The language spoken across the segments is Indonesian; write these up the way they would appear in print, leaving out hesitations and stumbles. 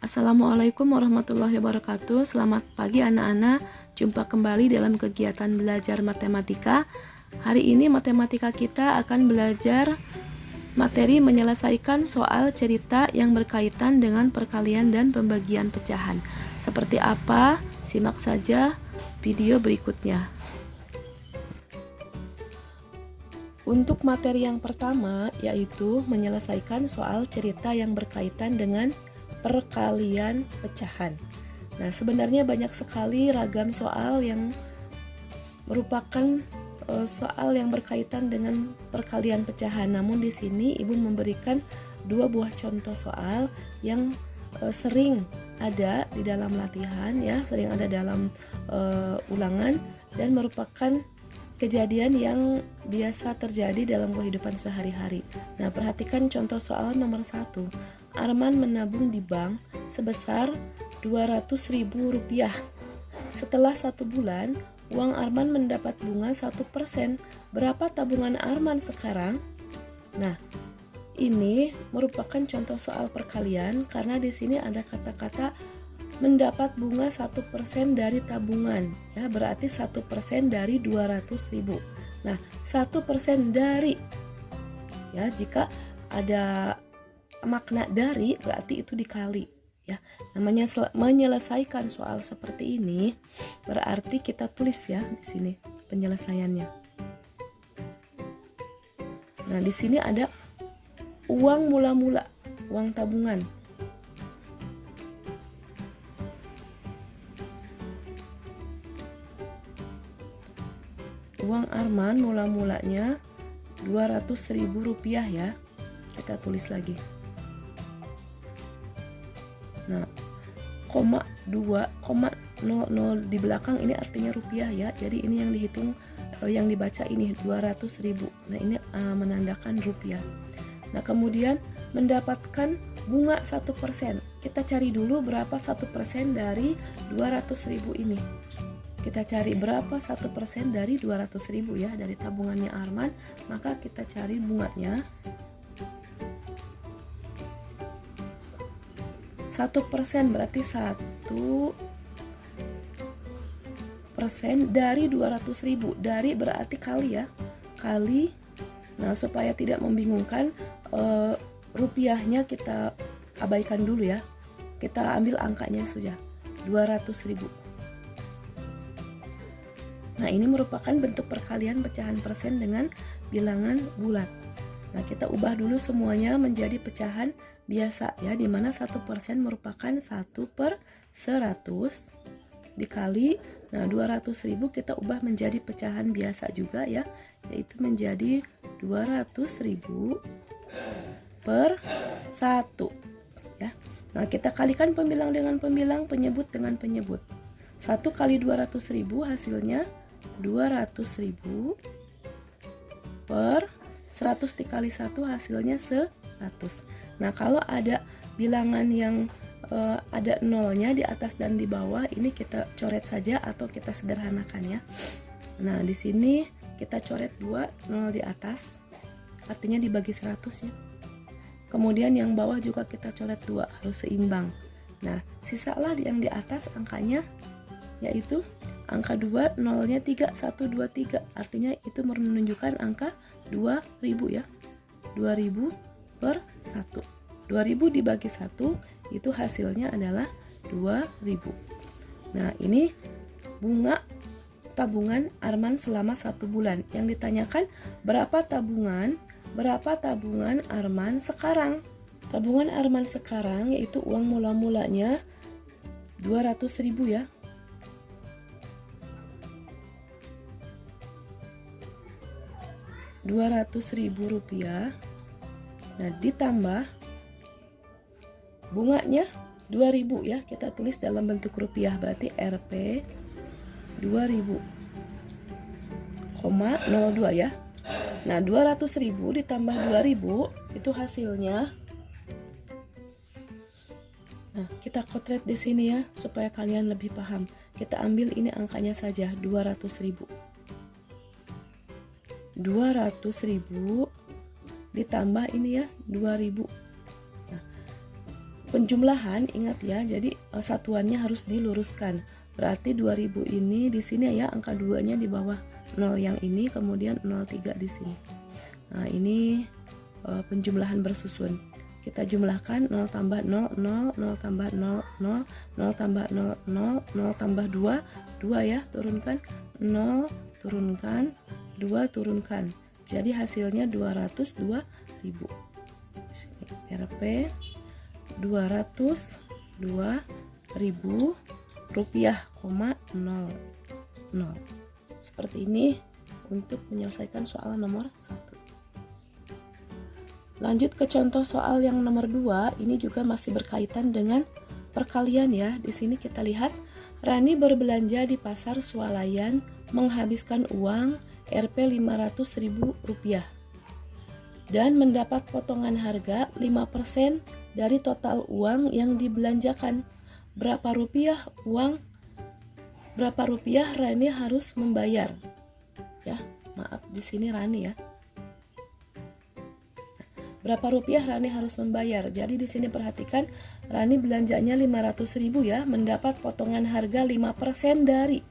Assalamualaikum warahmatullahi wabarakatuh. Selamat pagi anak-anak. Jumpa kembali dalam kegiatan belajar matematika. Hari ini matematika kita akan belajar materi menyelesaikan soal cerita yang berkaitan dengan perkalian dan pembagian pecahan. Seperti apa? Simak saja video berikutnya. Untuk materi yang pertama yaitu menyelesaikan soal cerita yang berkaitan dengan perkalian pecahan. Nah, sebenarnya banyak sekali ragam soal yang merupakan soal yang berkaitan dengan perkalian pecahan. Namun di sini Ibu memberikan dua buah contoh soal yang sering ada di dalam latihan ya, sering ada dalam ulangan dan merupakan kejadian yang biasa terjadi dalam kehidupan sehari-hari. Nah, perhatikan contoh soal nomor 1. Arman menabung di bank sebesar Rp200.000. Setelah 1 bulan, uang Arman mendapat bunga 1%. Berapa tabungan Arman sekarang? Nah, ini merupakan contoh soal perkalian karena di sini ada kata-kata mendapat bunga 1% dari tabungan, ya, berarti 1% dari 200.000. Nah, 1% dari, ya, jika ada makna dari berarti itu dikali, ya. Namanya menyelesaikan soal seperti ini berarti kita tulis ya di sini penyelesaiannya. Nah, di sini ada uang mula-mula, uang tabungan. Uang Arman mula-mulanya Rp200.000 ya. Kita tulis lagi. Nah, 0,2,00 di belakang ini artinya rupiah ya. Jadi ini yang dihitung, yang dibaca ini 200.000. Nah, ini menandakan rupiah. Nah, kemudian mendapatkan bunga 1%. Kita cari dulu berapa 1% dari 200.000 ini. Kita cari berapa 1% dari 200.000 ya, dari tabungannya Arman. Maka kita cari bunganya. 1% berarti 1% dari 200.000. Dari berarti kali ya, kali. Nah, supaya tidak membingungkan, rupiahnya kita abaikan dulu ya. Kita ambil angkanya saja, 200.000. Nah, ini merupakan bentuk perkalian pecahan persen dengan bilangan bulat. Nah, kita ubah dulu semuanya menjadi pecahan biasa ya, di mana 1% merupakan 1/100 dikali, nah 200.000 kita ubah menjadi pecahan biasa juga ya, yaitu menjadi 200.000 per 1 ya. Nah, kita kalikan pembilang dengan pembilang, penyebut dengan penyebut. 1 kali 200.000 hasilnya 200.000 per 100 dikali 1 hasilnya 100. Nah, kalau ada bilangan yang ada nolnya di atas dan di bawah, ini kita coret saja atau kita sederhanakan ya. Nah, di sini kita coret 2, 0 di atas, artinya dibagi 100 ya. Kemudian yang bawah juga kita coret 2, harus seimbang. Nah, sisalah yang di atas angkanya, yaitu angka 2, nolnya 3, 1, 2, 3. Artinya itu menunjukkan angka 2000 ya. 2000 per 1. 2000 dibagi 1, itu hasilnya adalah 2000. Nah, ini bunga tabungan Arman selama 1 bulan. Yang ditanyakan berapa tabungan Arman sekarang. Tabungan Arman sekarang yaitu uang mula-mulanya 200.000 ya. Rp200.000. Nah, ditambah bunganya 2000 ya, kita tulis dalam bentuk rupiah, berarti Rp 2000,02 ya. Nah, 200.000 ditambah 2000 itu hasilnya. Nah, kita kotret di sini ya supaya kalian lebih paham. Kita ambil ini angkanya saja, 200.000. 200.000 ditambah ini ya 2000. Nah, penjumlahan ingat ya, jadi satuannya harus diluruskan. Berarti 2000 ini di sini ya, angka 2-nya di bawah 0 yang ini, kemudian 03 di sini. Nah, ini penjumlahan bersusun. Kita jumlahkan 0 tambah 0, 0, 0 tambah 0, 0, 0 tambah 0, 0, 0 tambah 2, 2 ya, turunkan 0, turunkan 2, turunkan. Jadi hasilnya 202.000. Sini Rp 202.000 rupiah, 0, 0. Seperti ini untuk menyelesaikan soal nomor 1. Lanjut ke contoh soal yang nomor 2, ini juga masih berkaitan dengan perkalian ya. Di sini kita lihat Rani berbelanja di pasar swalayan menghabiskan uang Rp500.000 dan mendapat potongan harga 5% dari total uang yang dibelanjakan. Berapa rupiah Rani harus membayar? Ya, maaf di sini Rani ya. Berapa rupiah Rani harus membayar? Jadi di sini perhatikan Rani belanjanya 500.000 ya, mendapat potongan harga 5% dari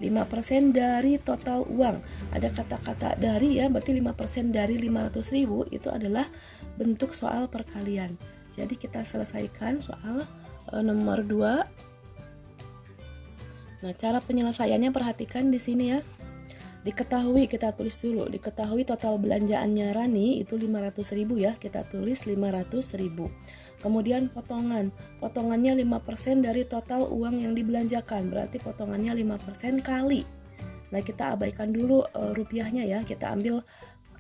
5% dari total uang. Ada kata-kata dari ya, berarti 5% dari 500.000 itu adalah bentuk soal perkalian. Jadi kita selesaikan soal nomor 2. Nah, cara penyelesaiannya perhatikan di sini ya. Diketahui, kita tulis dulu, diketahui total belanjaannya Rani itu 500.000 ya, kita tulis 500.000. Kemudian potongannya 5% dari total uang yang dibelanjakan, berarti potongannya 5% kali. Nah, kita abaikan dulu rupiahnya ya, kita ambil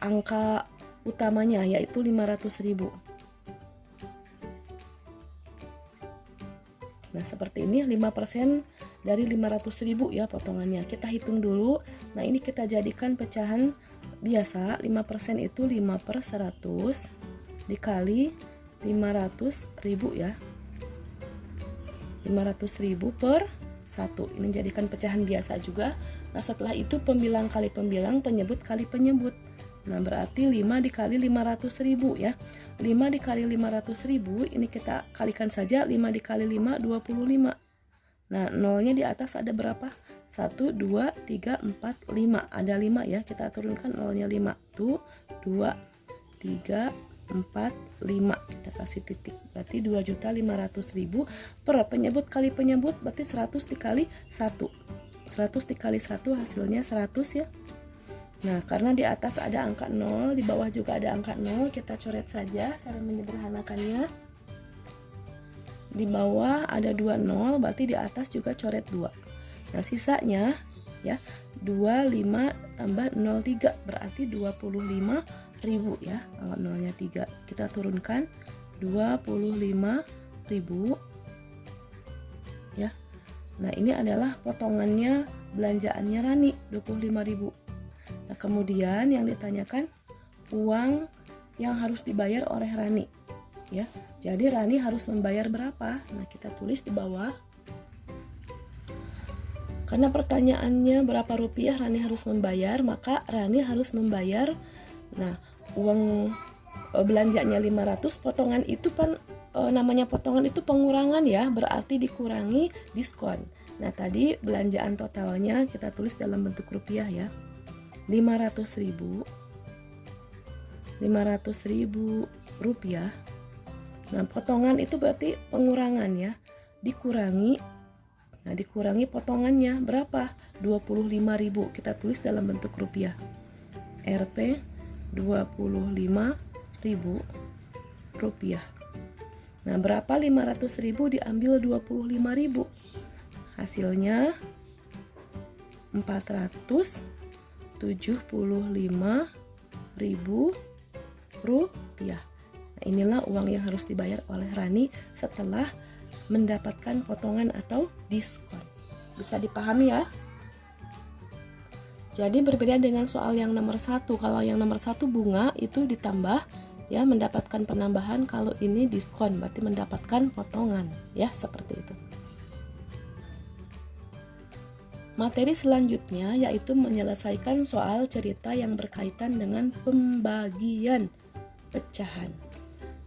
angka utamanya yaitu 500.000. Nah, seperti ini 5% dari 500.000 ya potongannya. Kita hitung dulu. Nah, ini kita jadikan pecahan biasa. 5% itu 5/100 dikali 500.000 ya. 500.000 per 1. Ini jadikan pecahan biasa juga. Nah, setelah itu pembilang kali pembilang, penyebut kali penyebut. Nah, berarti 5 dikali 500.000 ya. 5 dikali 500.000 ini kita kalikan saja. 5 dikali 5 25. Nah, nolnya di atas ada berapa? 1, 2, 3, 4, 5. Ada 5 ya, kita turunkan nolnya 5. Tuh, 2, 3, 4, 5. Kita kasih titik. Berarti 2.500.000 per penyebut kali penyebut, berarti 100 dikali 1. 100 dikali 1 hasilnya 100 ya. Nah, karena di atas ada angka 0, di bawah juga ada angka 0, kita coret saja cara menyederhanakannya. Di bawah ada 2 0, berarti di atas juga coret 2. Nah, sisanya ya 25 tambah 03 berarti 25.000 ya. Kalau nolnya 3, kita turunkan 25.000 ya. Nah, ini adalah potongannya belanjaannya Rani 25.000. Nah, kemudian yang ditanyakan uang yang harus dibayar oleh Rani ya. Jadi Rani harus membayar berapa? Nah, kita tulis di bawah. Karena pertanyaannya berapa rupiah Rani harus membayar, maka Rani harus membayar. Nah, uang belanjanya 500, potongan itu kan namanya potongan itu pengurangan ya, berarti dikurangi diskon. Nah, tadi belanjaan totalnya kita tulis dalam bentuk rupiah ya. 500.000 rupiah. Nah, potongan itu berarti pengurangan ya. Dikurangi. Nah, dikurangi potongannya berapa? 25.000. Kita tulis dalam bentuk rupiah. Rp 25.000 rupiah. Nah, berapa 500.000 diambil 25.000? Hasilnya 475.000 rupiah. Nah, inilah uang yang harus dibayar oleh Rani setelah mendapatkan potongan atau diskon. Bisa dipahami ya? Jadi berbeda dengan soal yang nomor 1. Kalau yang nomor 1 bunga itu ditambah ya, mendapatkan penambahan. Kalau ini diskon berarti mendapatkan potongan ya, seperti itu. Materi selanjutnya yaitu menyelesaikan soal cerita yang berkaitan dengan pembagian pecahan.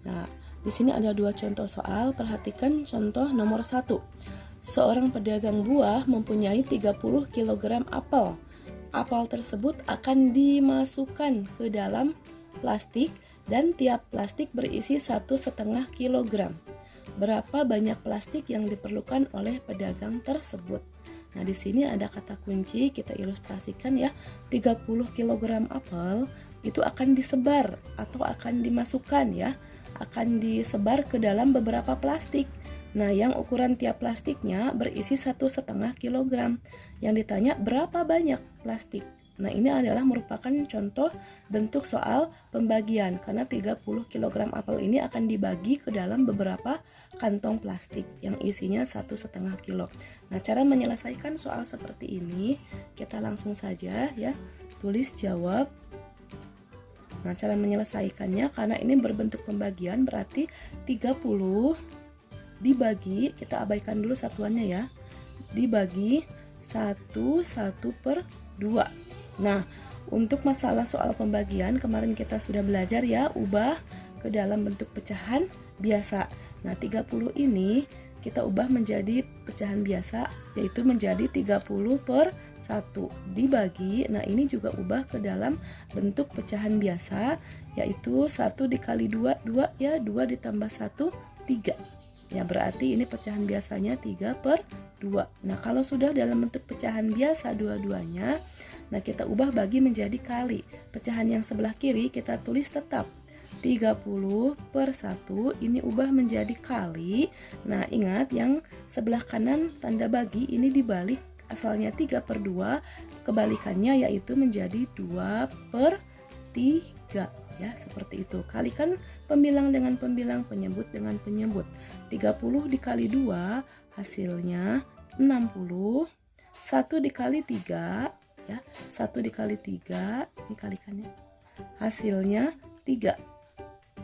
Nah, Di sini ada dua contoh soal, perhatikan contoh nomor 1. Seorang pedagang buah mempunyai 30 kg apel. Apel tersebut akan dimasukkan ke dalam plastik dan tiap plastik berisi 1,5 kg. Berapa banyak plastik yang diperlukan oleh pedagang tersebut? Nah, di sini ada kata kunci, kita ilustrasikan ya. 30 kg apel itu akan disebar atau akan dimasukkan ya, akan disebar ke dalam beberapa plastik. Nah, yang ukuran tiap plastiknya berisi 1,5 kg. Yang ditanya berapa banyak plastik? Nah, ini adalah merupakan contoh bentuk soal pembagian karena 30 kg apel ini akan dibagi ke dalam beberapa kantong plastik yang isinya 1,5 kg. Nah, cara menyelesaikan soal seperti ini, kita langsung saja ya, tulis jawab. Nah, cara menyelesaikannya karena ini berbentuk pembagian berarti 30 dibagi, kita abaikan dulu satuannya ya, dibagi 1/2. Nah, untuk masalah soal pembagian kemarin kita sudah belajar ya, ubah ke dalam bentuk pecahan biasa. Nah, 30 ini kita ubah menjadi pecahan biasa, yaitu menjadi 30/1 dibagi. Nah, ini juga ubah ke dalam bentuk pecahan biasa, yaitu 1 dikali 2, 2 ya, 2 ditambah 1, 3. Ya, berarti ini pecahan biasanya 3/2. Nah, kalau sudah dalam bentuk pecahan biasa dua-duanya, nah kita ubah bagi menjadi kali. Pecahan yang sebelah kiri kita tulis tetap 30/1, ini ubah menjadi kali. Nah, ingat yang sebelah kanan tanda bagi ini dibalik, asalnya 3/2, kebalikannya yaitu menjadi 2/3. Ya, seperti itu. Kalikan pembilang dengan pembilang, penyebut dengan penyebut. 30 dikali 2 hasilnya 60. 1 dikali 3 ya, 1 dikali 3 ini kalikannya. Hasilnya 3.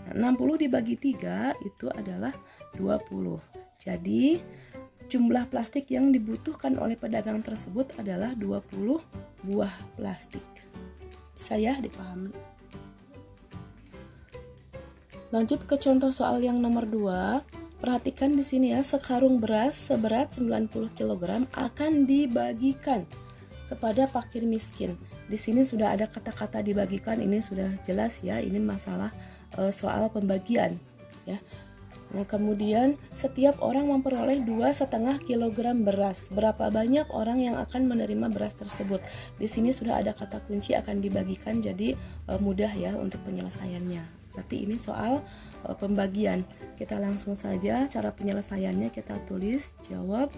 Nah, 60 dibagi 3 itu adalah 20. Jadi jumlah plastik yang dibutuhkan oleh pedagang tersebut adalah 20 buah plastik. Saya dipahami. Lanjut ke contoh soal yang nomor 2. Perhatikan di sini ya, sekarung beras seberat 90 kg akan dibagikan kepada fakir miskin. Di sini sudah ada kata-kata dibagikan, ini sudah jelas ya, ini masalah soal pembagian ya. Nah, kemudian setiap orang memperoleh 2,5 kg beras. Berapa banyak orang yang akan menerima beras tersebut? Di sini sudah ada kata kunci akan dibagikan, jadi mudah ya untuk penyelesaiannya. Berarti ini soal pembagian. Kita langsung saja cara penyelesaiannya, kita tulis jawab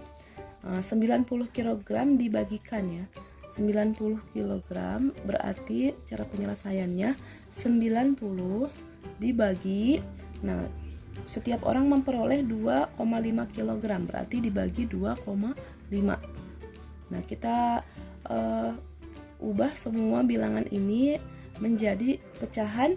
90 kg dibagikan ya. 90 kg berarti cara penyelesaiannya 90 dibagi, nah setiap orang memperoleh 2,5 kg berarti dibagi 2,5. Nah, kita ubah semua bilangan ini menjadi pecahan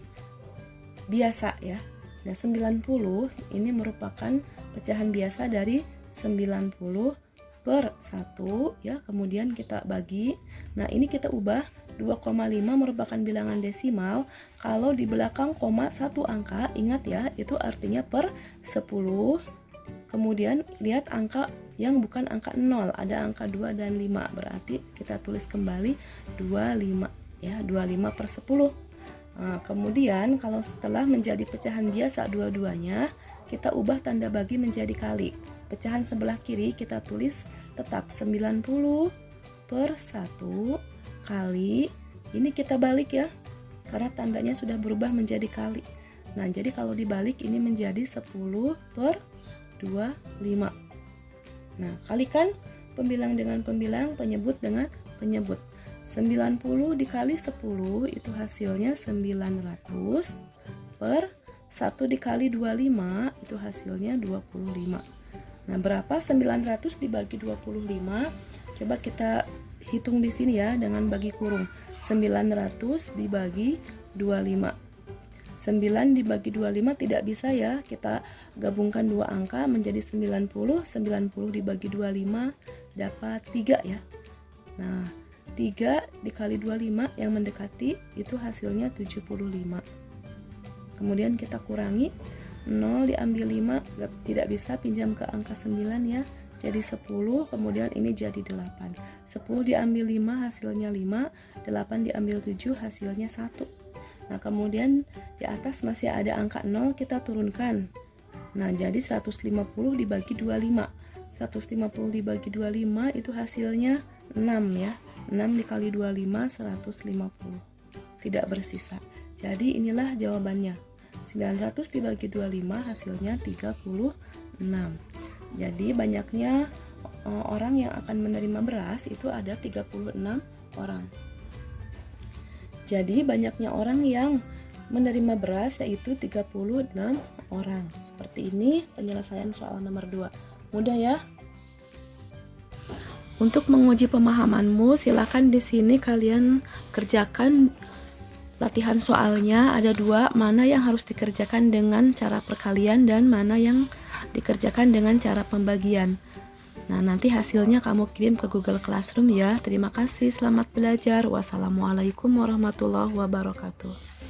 biasa ya. Nah, 90 ini merupakan pecahan biasa dari 90/1 ya, kemudian kita bagi. Nah, ini kita ubah 2,5 merupakan bilangan desimal. Kalau di belakang koma satu angka, ingat ya, itu artinya per 10. Kemudian lihat angka yang bukan angka 0, ada angka 2 dan 5. Berarti kita tulis kembali 25 ya, 25/10. Nah, kemudian kalau setelah menjadi pecahan biasa dua-duanya, kita ubah tanda bagi menjadi kali. Pecahan sebelah kiri kita tulis tetap 90/1 kali, ini kita balik ya, karena tandanya sudah berubah menjadi kali. Nah, jadi kalau dibalik ini menjadi 10/25. Nah, kalikan pembilang dengan pembilang, penyebut dengan penyebut. 90 dikali 10 itu hasilnya 900 per 1 dikali 25 itu hasilnya 25. Nah, berapa 900 dibagi 25? Coba kita hitung di sini ya dengan bagi kurung. 900 dibagi 25. 9 dibagi 25 tidak bisa ya. Kita gabungkan dua angka menjadi 90. 90 dibagi 25 dapat 3 ya. Nah, 3 dikali 25 yang mendekati itu hasilnya 75. Kemudian kita kurangi 0 diambil 5, tidak bisa, pinjam ke angka 9 ya. Jadi 10, kemudian ini jadi 8. 10 diambil 5 hasilnya 5, 8 diambil 7 hasilnya 1. Nah, kemudian di atas masih ada angka 0, kita turunkan. Nah, jadi 150 dibagi 25. 150 dibagi 25 itu hasilnya 6 ya. 6 dikali 25 150. Tidak bersisa. Jadi inilah jawabannya. 900 dibagi 25 hasilnya 36. Jadi banyaknya orang yang akan menerima beras itu ada 36 orang. Jadi banyaknya orang yang menerima beras yaitu 36 orang. Seperti ini penyelesaian soal nomor 2. Mudah ya? Untuk menguji pemahamanmu, silakan di sini kalian kerjakan latihan soalnya. Ada 2, mana yang harus dikerjakan dengan cara perkalian dan mana yang dikerjakan dengan cara pembagian. Nah, nanti hasilnya kamu kirim ke Google Classroom ya. Terima kasih, selamat belajar. Wassalamualaikum warahmatullahi wabarakatuh.